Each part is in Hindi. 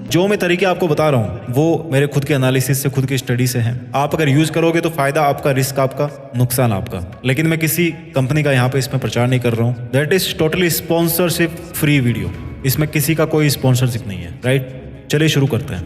जो मैं तरीके आपको बता रहा हूँ वो मेरे खुद के एनालिसिस से, खुद की स्टडी से हैं। आप अगर यूज करोगे तो फायदा आपका, रिस्क आपका, नुकसान आपका। लेकिन मैं किसी कंपनी का यहाँ पे इसमें प्रचार नहीं कर रहा हूँ। That is totally sponsorship free video. इसमें किसी का कोई स्पॉन्सरशिप नहीं है, राइट। चलिए शुरू करते हैं।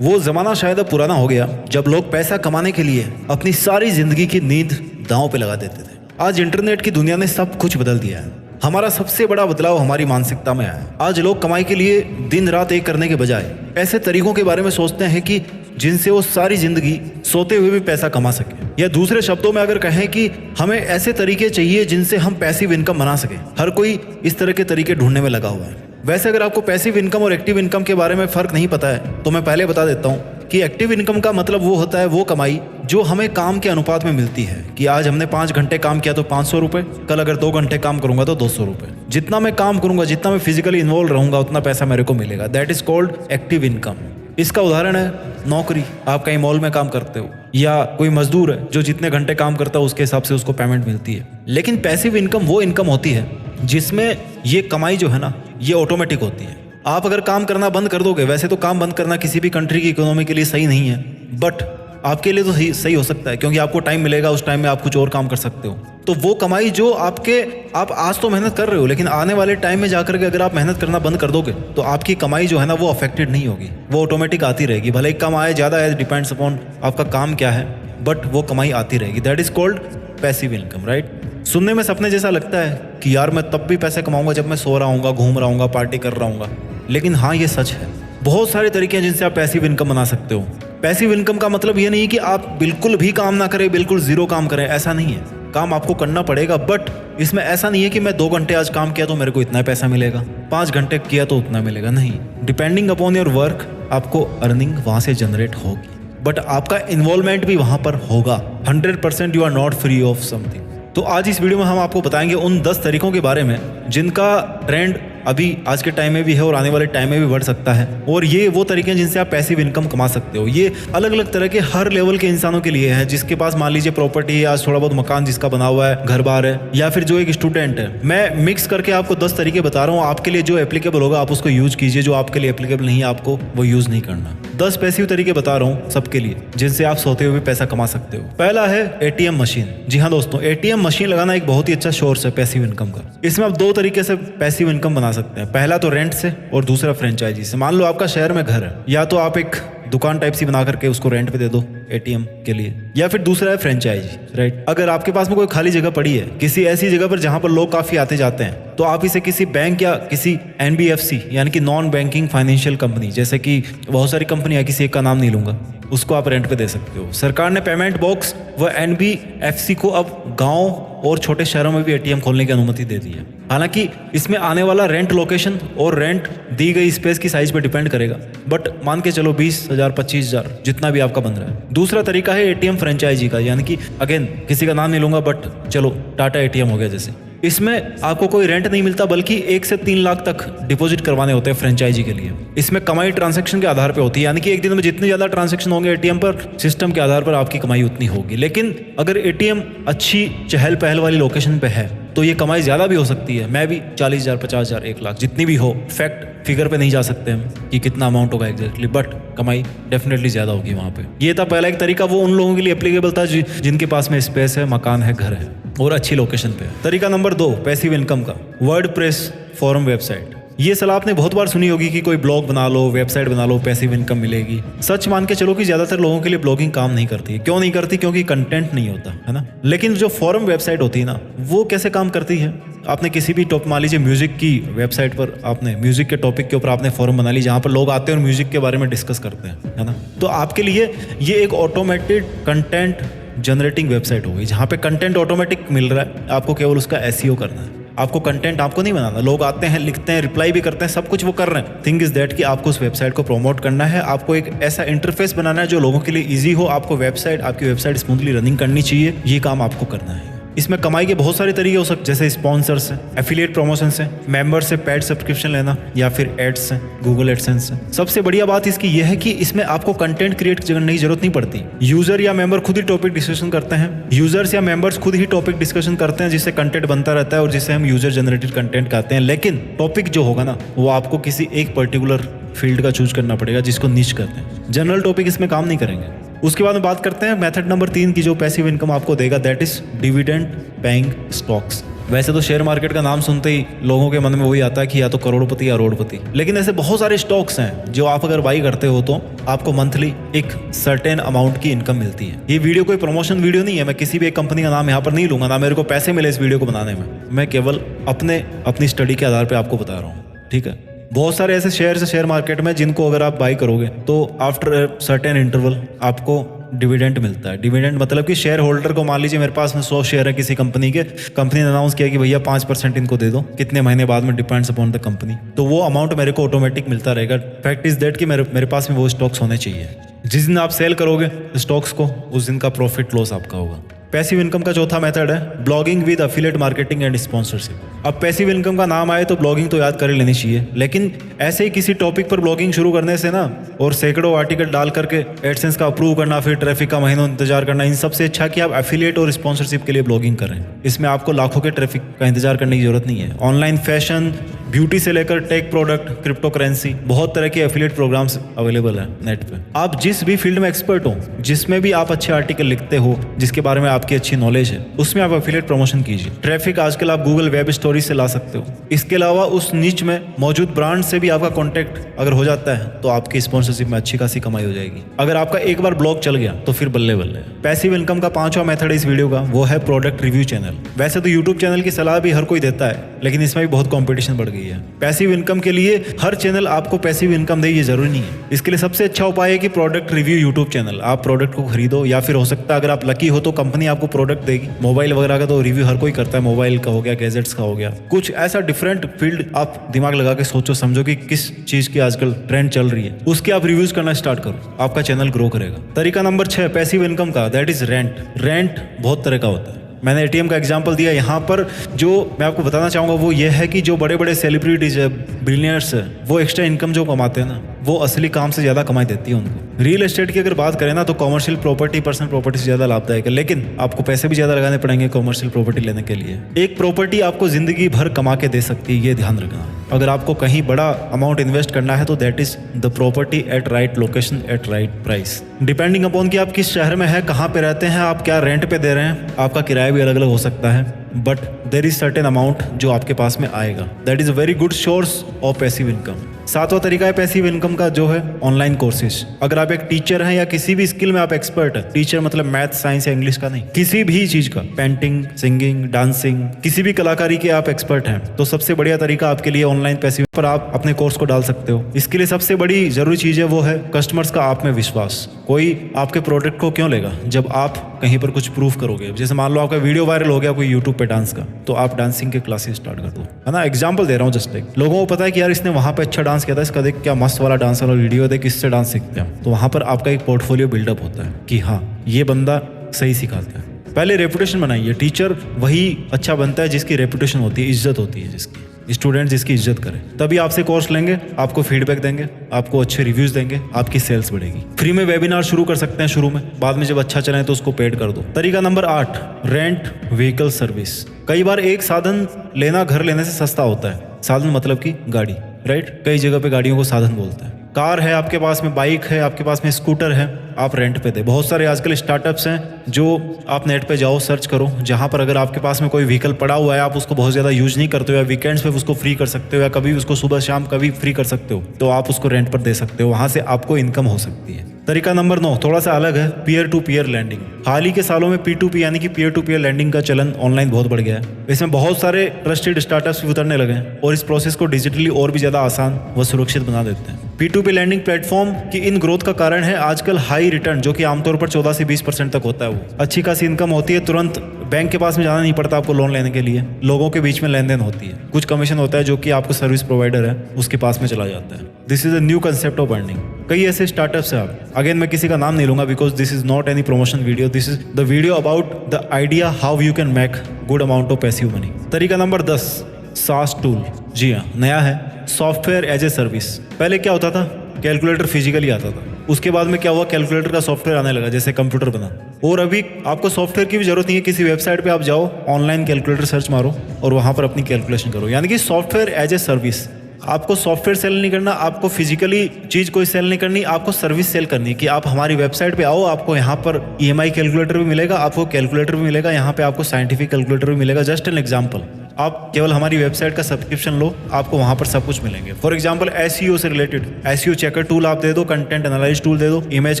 वो जमाना शायद अब पुराना हो गया जब लोग पैसा कमाने के लिए अपनी सारी जिंदगी की नींद दांव पे लगा देते थे। आज इंटरनेट की दुनिया ने सब कुछ बदल दिया है। हमारा सबसे बड़ा बदलाव हमारी मानसिकता में आया है। आज लोग कमाई के लिए दिन रात एक करने के बजाय ऐसे तरीकों के बारे में सोचते हैं कि जिनसे वो सारी जिंदगी सोते हुए भी पैसा कमा सके। या दूसरे शब्दों में अगर कहें कि हमें ऐसे तरीके चाहिए जिनसे हम पैसिव इनकम बना सके। हर कोई इस तरह के तरीके ढूंढने में लगा हुआ है। वैसे अगर आपको पैसिव इनकम और एक्टिव इनकम के बारे में फ़र्क नहीं पता है तो मैं पहले बता देता हूँ कि एक्टिव इनकम का मतलब वो होता है वो कमाई जो हमें काम के अनुपात में मिलती है। कि आज हमने 5 घंटे काम किया तो 500 रुपये, कल अगर 2 घंटे काम करूंगा तो 200 रुपये। जितना मैं काम करूंगा, जितना मैं फिजिकली इन्वॉल्व रहूंगा, उतना पैसा मेरे को मिलेगा। That is called active income. इसका उदाहरण है नौकरी। आप कहीं मॉल में काम करते हो, या कोई मजदूर है जो जितने घंटे काम करता है उसके हिसाब से उसको पेमेंट मिलती है। लेकिन पैसिव इनकम वो इनकम होती है जिसमें ये कमाई जो है ना, ये ऑटोमेटिक होती है। आप अगर काम करना बंद कर दोगे, वैसे तो काम बंद करना किसी भी कंट्री की इकोनॉमी के लिए सही नहीं है, बट आपके लिए तो सही हो सकता है क्योंकि आपको टाइम मिलेगा, उस टाइम में आप कुछ और काम कर सकते हो। तो वो कमाई जो आप आज तो मेहनत कर रहे हो, लेकिन आने वाले टाइम में जाकर के अगर आप मेहनत करना बंद कर दोगे तो आपकी कमाई जो है ना वो अफेक्टेड नहीं होगी, वो ऑटोमेटिक आती रहेगी। भले ही कम आए ज़्यादा आए, डिपेंड्स अपॉन आपका काम क्या है, बट वो कमाई आती रहेगी। That is called passive income, right. सुनने में सपने जैसा लगता है कि यार मैं तब भी पैसे कमाऊंगा जब मैं सो रहा हूँगा, घूम रहा हूँगा, पार्टी कर रहा हूँगा। लेकिन हाँ, ये सच है। बहुत सारे तरीके हैं जिनसे आप पैसिव इनकम बना सकते हो। पैसिव इनकम का मतलब ये नहीं कि आप बिल्कुल भी काम ना करें, बिल्कुल जीरो काम करें, ऐसा नहीं है। काम आपको करना पड़ेगा, बट इसमें ऐसा नहीं है कि मैं 2 घंटे आज काम किया तो मेरे को इतना पैसा मिलेगा, 5 घंटे किया तो उतना मिलेगा। नहीं, डिपेंडिंग अपॉन योर वर्क आपको अर्निंग वहाँ से जनरेट होगी, बट आपका इन्वॉल्वमेंट भी वहाँ पर होगा। 100% you are not free of something. तो आज इस वीडियो में हम आपको बताएंगे उन 10 तरीकों के बारे में जिनका ट्रेंड अभी आज के टाइम में भी है और आने वाले टाइम में भी बढ़ सकता है। और ये वो तरीके हैं जिनसे आप पैसिव इनकम कमा सकते हो। ये अलग अलग तरह के हर लेवल के इंसानों के लिए है। जिसके पास मान लीजिए प्रॉपर्टी है, आज थोड़ा बहुत मकान जिसका बना हुआ है, घर बार है, या फिर जो एक स्टूडेंट है। मैं मिक्स करके आपको 10 तरीके बता रहा हूँ। आपके लिए जो एप्लीकेबल होगा आप उसको यूज कीजिए, जो आपके लिए एप्लीकेबल नहीं है आपको वो यूज नहीं करना। 10 पैसिव तरीके बता रहा हूँ सबके लिए जिनसे आप सोते हुए पैसा कमा सकते हो। पहला है एटीएम मशीन। जी हाँ दोस्तों, एटीएम मशीन लगाना एक बहुत ही अच्छा सोर्स है पैसिव इनकम का। इसमें आप 2 तरीके से पैसिव इनकम बना सकते हैं। पहला तो रेंट से और दूसरा फ्रेंचाइजी से। मान लो आपका शहर में घर है, या तो आप एक दुकान टाइप सी बना करके उसको रेंट पे दे दो एटीएम के लिए, या फिर दूसरा है फ्रेंचाइजी, राइट। अगर आपके पास में कोई खाली जगह पड़ी है किसी ऐसी जगह पर जहां पर लोग काफी आते जाते हैं, तो आप इसे किसी बैंक या किसी एनबीएफसी यानी कि नॉन बैंकिंग फाइनेंशियल कंपनी, जैसे कि बहुत सारी कंपनियां, किसी एक का नाम नहीं लूंगा, उसको आप रेंट पे दे सकते हो। सरकार ने पेमेंट बॉक्स व एनबीएफसी को अब गांव और छोटे शहरों में भी एटीएम खोलने की अनुमति दे दी है। हालांकि इसमें आने वाला रेंट लोकेशन और रेंट दी गई स्पेस की साइज पे डिपेंड करेगा, बट मान के चलो 20,000 25,000 जितना भी आपका बन रहा है। दूसरा तरीका है एटीएम फ्रेंचाइजी का, यानी कि अगेन किसी का नाम नहीं लूंगा, बट चलो टाटा एटीएम हो गया जैसे। इसमें आपको कोई रेंट नहीं मिलता, बल्कि 1 से 3 लाख तक डिपॉजिट करवाने होते हैं फ्रेंचाइजी के लिए। इसमें कमाई ट्रांजैक्शन के आधार पे होती है, यानी कि एक दिन में जितने ज़्यादा ट्रांजैक्शन होंगे एटीएम पर, सिस्टम के आधार पर आपकी कमाई उतनी होगी। लेकिन अगर एटीएम अच्छी चहल पहल वाली लोकेशन पे है तो ये कमाई ज़्यादा भी हो सकती है। मैं भी 40,000 50,000 1 लाख जितनी भी हो, फैक्ट फिगर पे नहीं जा सकते हम कि कितना अमाउंट होगा एग्जैक्टली, बट कमाई डेफिनेटली ज़्यादा होगी वहाँ पे। ये था पहला एक तरीका, वो उन लोगों के लिए एप्लीकेबल था जिनके पास में स्पेस है, मकान है, घर है और अच्छी लोकेशन पे। तरीका नंबर 2 पैसिव इनकम का, वर्डप्रेस फॉरम वेबसाइट। ये सलाह आपने बहुत बार सुनी होगी कि कोई ब्लॉग बना लो, वेबसाइट बना लो, पैसिव इनकम मिलेगी। सच मान के चलो कि ज्यादातर लोगों के लिए ब्लॉगिंग काम नहीं करती है। क्यों नहीं करती? क्योंकि कंटेंट नहीं होता है ना। लेकिन जो फॉरम वेबसाइट होती है ना, वो कैसे काम करती है? आपने किसी भी टॉप, मान लीजिए म्यूजिक की वेबसाइट पर, आपने म्यूजिक के टॉपिक के ऊपर आपने फॉरम बना ली जहाँ पर लोग आते हैं और म्यूजिक के बारे में डिस्कस करते हैं, है ना। तो आपके लिए ये एक ऑटोमेटेड कंटेंट जनरेटिंग वेबसाइट होगी जहाँ पे कंटेंट ऑटोमेटिक मिल रहा है, आपको केवल उसका एसईओ करना है। आपको कंटेंट आपको नहीं बनाना, लोग आते हैं, लिखते हैं, रिप्लाई भी करते हैं, सब कुछ वो कर रहे हैं। थिंग इज दैट कि आपको उस वेबसाइट को प्रमोट करना है, आपको एक ऐसा इंटरफेस बनाना है जो लोगों के लिए ईजी हो, आपको आपकी वेबसाइट स्मूथली रनिंग करनी चाहिए, ये काम आपको करना है। इसमें कमाई के बहुत सारे तरीके हो सकते, जैसे स्पॉन्सर्स है, एफिलिएट प्रमोशन है, मेंबर से पेड सब्सक्रिप्शन लेना, या फिर एड्स है, गूगल एडसेंस है। सबसे बढ़िया बात इसकी यह है कि इसमें आपको कंटेंट क्रिएट करने की जरूरत नहीं पड़ती। यूजर या मेंबर खुद ही टॉपिक डिस्कशन करते हैं, यूजर्स या मेंबर्स खुद ही टॉपिक डिस्कशन करते हैं, जिससे कंटेंट बनता रहता है और जिसे हम यूजर जनरेटेड कंटेंट कहते हैं। लेकिन टॉपिक जो होगा ना, वो आपको किसी एक पर्टिकुलर फील्ड का चूज करना पड़ेगा, जिसको निश कहते हैं। जनरल टॉपिक इसमें काम नहीं करेंगे। उसके बाद में बात करते हैं मेथड नंबर 3 की, जो पैसिव इनकम आपको देगा, that is dividend paying stocks. वैसे तो शेयर मार्केट का नाम सुनते ही लोगों के मन में वही आता है कि या तो करोड़पति या रोडपति, लेकिन ऐसे बहुत सारे स्टॉक्स हैं जो आप अगर बाई करते हो तो आपको मंथली एक सर्टेन अमाउंट की इनकम मिलती है। ये वीडियो कोई प्रमोशन वीडियो नहीं है, मैं किसी भी एक कंपनी का नाम यहाँ पर नहीं लूंगा, ना मेरे को पैसे मिले इस वीडियो को बनाने में, मैं केवल अपनी स्टडी के आधार पर आपको बता रहा हूँ, ठीक है। बहुत सारे ऐसे शेयर है शेयर मार्केट में जिनको अगर आप बाई करोगे तो आफ्टर सर्टेन इंटरवल आपको डिविडेंड मिलता है। डिविडेंड मतलब कि शेयर होल्डर को, मान लीजिए मेरे पास में 100 शेयर है किसी कंपनी के, कंपनी ने अनाउंस किया कि भैया 5% इनको दे दो, कितने महीने बाद में डिपेंड्स अपॉन द कंपनी, तो वो अमाउंट मेरे को ऑटोमेटिक मिलता रहेगा। फैक्ट इज दैट कि मेरे पास में वो स्टॉक्स होने चाहिए। जिस दिन आप सेल करोगे स्टॉक्स को, उस दिन का प्रॉफिट लॉस आपका होगा। पैसिव इनकम का चौथा मेथड है blogging with affiliate marketing and sponsorship. अब पैसिव इनकम का नाम आए तो ब्लॉगिंग तो याद कर लेनी चाहिए, लेकिन ऐसे ही किसी टॉपिक पर ब्लॉगिंग शुरू करने से ना, और सैकड़ों आर्टिकल डाल करके एडसेंस का अप्रूव करना, फिर ट्रैफिक का महीनों इंतजार करना, इन सबसे अच्छा कि आप एफिलिएट और स्पॉन्सरशिप के लिए ब्लॉगिंग करें। इसमें आपको लाखों के ट्रैफिक का इंतजार करने की जरूरत नहीं है। ऑनलाइन फैशन, ब्यूटी से लेकर टेक प्रोडक्ट, क्रिप्टो करेंसी, बहुत तरह के एफिलिएट प्रोग्राम्स अवेलेबल है नेट पे। आप जिस भी फील्ड में एक्सपर्ट हो, जिसमें भी आप अच्छे आर्टिकल लिखते हो, जिसके बारे में आपकी अच्छी नॉलेज है, उसमें आप एफिलिएट प्रमोशन कीजिए। ट्रैफिक आजकल आप गूगल वेब स्टोरी से ला सकते हो। इसके अलावा उस निच में मौजूद ब्रांड से भी आपका कॉन्टैक्ट अगर हो जाता है तो आपकी स्पॉन्सरशिप में अच्छी खासी कमाई हो जाएगी। अगर आपका एक बार ब्लॉग चल गया तो फिर बल्ले बल्ले। पैसिव इनकम का 5वां मेथड इस वीडियो का, वो है प्रोडक्ट रिव्यू चैनल। वैसे तो यूट्यूब चैनल की सलाह भी हर कोई देता है, लेकिन इसमें भी बहुत कॉम्पिटिशन बढ़ गई है। पैसिव इनकम के लिए हर चैनल आपको पैसिव इनकम दे, ये जरूरी नहीं है। इसके लिए सबसे अच्छा उपाय है कि प्रोडक्ट रिव्यू यूट्यूब चैनल। आप प्रोडक्ट को खरीदो, या फिर हो सकता है अगर आप लकी हो तो कंपनी आपको प्रोडक्ट देगी। मोबाइल वगैरह का तो रिव्यू हर कोई करता है, मोबाइल का हो गया, गैजेट्स का हो गया, कुछ ऐसा डिफरेंट फील्ड आप दिमाग लगा के सोचो समझो कि किस चीज की आजकल ट्रेंड चल रही है, उसके आप रिव्यूज करना स्टार्ट करो, आपका चैनल ग्रो करेगा। तरीका नंबर 6 पैसिव इनकम का, दैट इज रेंट। रेंट बहुत तरह का होता है। मैंने एटीएम का एग्जांपल दिया यहाँ पर। जो मैं आपको बताना चाहूँगा वो ये है कि जो बड़े बड़े सेलिब्रिटीज है, बिलियनर्स है, वो एक्स्ट्रा इनकम जो कमाते हैं ना, वो असली काम से ज़्यादा कमाई देती है उनको। रियल एस्टेट की अगर बात करें ना तो कॉमर्शियल प्रॉपर्टी पर्सनल प्रॉपर्टी से ज़्यादा लाभदायक है, लेकिन आपको पैसे भी ज़्यादा लगाने पड़ेंगे कॉमर्शियल प्रॉपर्टी लेने के लिए। एक प्रॉपर्टी आपको ज़िंदगी भर कमा के दे सकती है, ये ध्यान रखना। अगर आपको कहीं बड़ा अमाउंट इन्वेस्ट करना है तो that is the property eight right location eight right price. Depending upon कि आप किस शहर में हैं, कहाँ पे रहते हैं, आप क्या रेंट पे दे रहे हैं, आपका किराया भी अलग अलग हो सकता है, but there is certain amount जो आपके पास में आएगा। That is a very good source of passive income. 7वां तरीका है पैसिव इनकम का, जो है ऑनलाइन कोर्सेज। अगर आप एक टीचर हैं या किसी भी स्किल में आप एक्सपर्ट हैं, टीचर मतलब मैथ, साइंस या इंग्लिश का नहीं, किसी भी चीज का, पेंटिंग, सिंगिंग, डांसिंग, किसी भी कलाकारी के आप एक्सपर्ट हैं, तो सबसे बढ़िया तरीका आपके लिए ऑनलाइन पैसिव पर आप अपने कोर्स को डाल सकते हो। इसके लिए सबसे बड़ी जरूरी चीज है वो है कस्टमर्स का आप में विश्वास। कोई आपके प्रोडक्ट को क्यों लेगा जब आप कहीं पर कुछ प्रूफ करोगे। जैसे मान लो आपका वीडियो वायरल हो गया कोई यूट्यूब पे डांस का, तो आप डांसिंग के क्लासेस स्टार्ट कर दो, है ना। एग्जांपल दे रहा हूँ जस्ट एक। लोगों को पता है कि यार इसने वहाँ पे अच्छा डांस किया था, इसका देख क्या मस्त वाला डांस वाला वीडियो, देख इससे डांस सीखते हैं, तो वहाँ पर आपका एक पोर्टफोलियो बिल्डअप होता है कि हाँ ये बंदा सही सिखाता है। पहले रेपुटेशन बनाइए। टीचर वही अच्छा बनता है जिसकी रेपुटेशन होती है, इज्जत होती है, जिसकी स्टूडेंट जिसकी इज्जत करें, तभी आपसे कोर्स लेंगे, आपको फीडबैक देंगे, आपको अच्छे रिव्यूज देंगे, आपकी सेल्स बढ़ेगी। फ्री में वेबिनार शुरू कर सकते हैं शुरू में, बाद में जब अच्छा चले तो उसको पेड कर दो। तरीका नंबर 8 रेंट व्हीकल सर्विस। कई बार एक साधन लेना घर लेने से सस्ता होता है। साधन मतलब कि गाड़ी, राइट। कई जगह पे गाड़ियों को साधन बोलते हैं। कार है आपके पास में, बाइक है आपके पास में, स्कूटर है, आप रेंट पे दे। बहुत सारे आजकल स्टार्टअप्स हैं जो आप नेट पे जाओ, सर्च करो, जहाँ पर अगर आपके पास में कोई व्हीकल पड़ा हुआ है, आप उसको बहुत ज़्यादा यूज नहीं करते हो, या वीकेंड्स पे उसको फ्री कर सकते हो, या कभी उसको सुबह शाम कभी फ्री कर सकते हो, तो आप उसको रेंट पर दे सकते हो। वहाँ से आपको इनकम हो सकती है। तरीका नंबर 9 थोड़ा सा अलग है, पीयर टू पीयर लैंडिंग। हाल ही के सालों में P2P यानी कि पीयर टू पीयर लैंडिंग का चलन ऑनलाइन बहुत बढ़ गया है। इसमें बहुत सारे ट्रस्टेड स्टार्टअप्स भी उतरने लगे हैं और इस प्रोसेस को डिजिटली और भी ज़्यादा आसान व सुरक्षित बना देते हैं। P2P लैंडिंग प्लेटफॉर्म की इन ग्रोथ का कारण है आजकल हाई रिटर्न, जो कि आमतौर पर 14 से 20% तक होता है। वो अच्छी खासी इनकम होती है, तुरंत बैंक के पास में जाना नहीं पड़ता आपको लोन लेने के लिए, लोगों के बीच में लेन देन होती है, कुछ कमीशन होता है जो कि आपको सर्विस प्रोवाइडर है उसके पास में चला जाता है। This is a new concept of earning. कई ऐसे स्टार्टअप्स है। आप अगेन मैं किसी का नाम नहीं लूंगा because this is not any promotion video, this is the video about the idea how you can make good amount of passive money. तरीका नंबर 10, सास टूल। जी हाँ, नया है, सॉफ्टवेयर एज ए सर्विस। पहले क्या होता था, कैलकुलेटर फिजिकली आता था, उसके बाद में क्या हुआ, कैलकुलेटर का सॉफ्टवेयर आने लगा, जैसे कंप्यूटर बना। और अभी आपको सॉफ्टवेयर की भी जरूरत नहीं है, किसी वेबसाइट पे आप जाओ, ऑनलाइन कैलकुलेटर सर्च मारो और वहां पर अपनी कैलकुलेशन करो। यानी कि सॉफ्टवेयर एज ए सर्विस। आपको सॉफ्टवेयर सेल नहीं करना, आपको फिजिकली चीज कोई सेल नहीं करनी, आपको सर्विस सेल करनी है कि आप हमारी वेबसाइट पे आओ, आपको यहाँ पर EMI कैलकुलेटर भी मिलेगा, आपको कैलकुलेटर भी मिलेगा, यहाँ पे आपको साइंटिफिक कैलकुलेटर भी मिलेगा। जस्ट एन एग्जाम्पल, आप केवल हमारी वेबसाइट का सब्सक्रिप्शन लो, आपको वहां पर सब कुछ मिलेंगे। फॉर एग्जांपल SEO से रिलेटेड SEO चेकर टूल आप दे दो, कंटेंट एनालाइज टूल दे दो, इमेज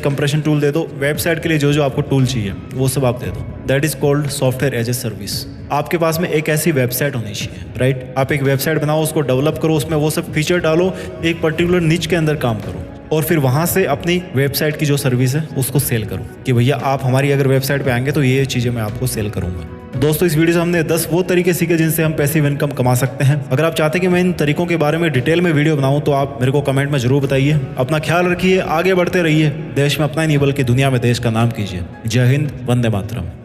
कंप्रेशन टूल दे दो, वेबसाइट के लिए जो जो आपको टूल चाहिए वो सब आप दे दो। That is called software as a service. आपके पास में एक ऐसी वेबसाइट होनी चाहिए, राइट? आप एक वेबसाइट बनाओ, उसको डेवलप करो, उसमें वो सब फीचर डालो, एक पर्टिकुलर निच के अंदर काम करो और फिर वहां से अपनी वेबसाइट की जो सर्विस है उसको सेल करो कि भैया आप हमारी अगर वेबसाइट पे आएंगे तो ये चीजें मैं आपको सेल करूंगा। दोस्तों, इस वीडियो से हमने 10 वो तरीके सीखे जिनसे हम पैसिव इनकम कमा सकते हैं। अगर आप चाहते हैं कि मैं इन तरीकों के बारे में डिटेल में वीडियो बनाऊं तो आप मेरे को कमेंट में जरूर बताइए। अपना ख्याल रखिए, आगे बढ़ते रहिए, देश में अपना ही नहीं बल्कि दुनिया में देश का नाम कीजिए। जय हिंद, वंदे मातरम।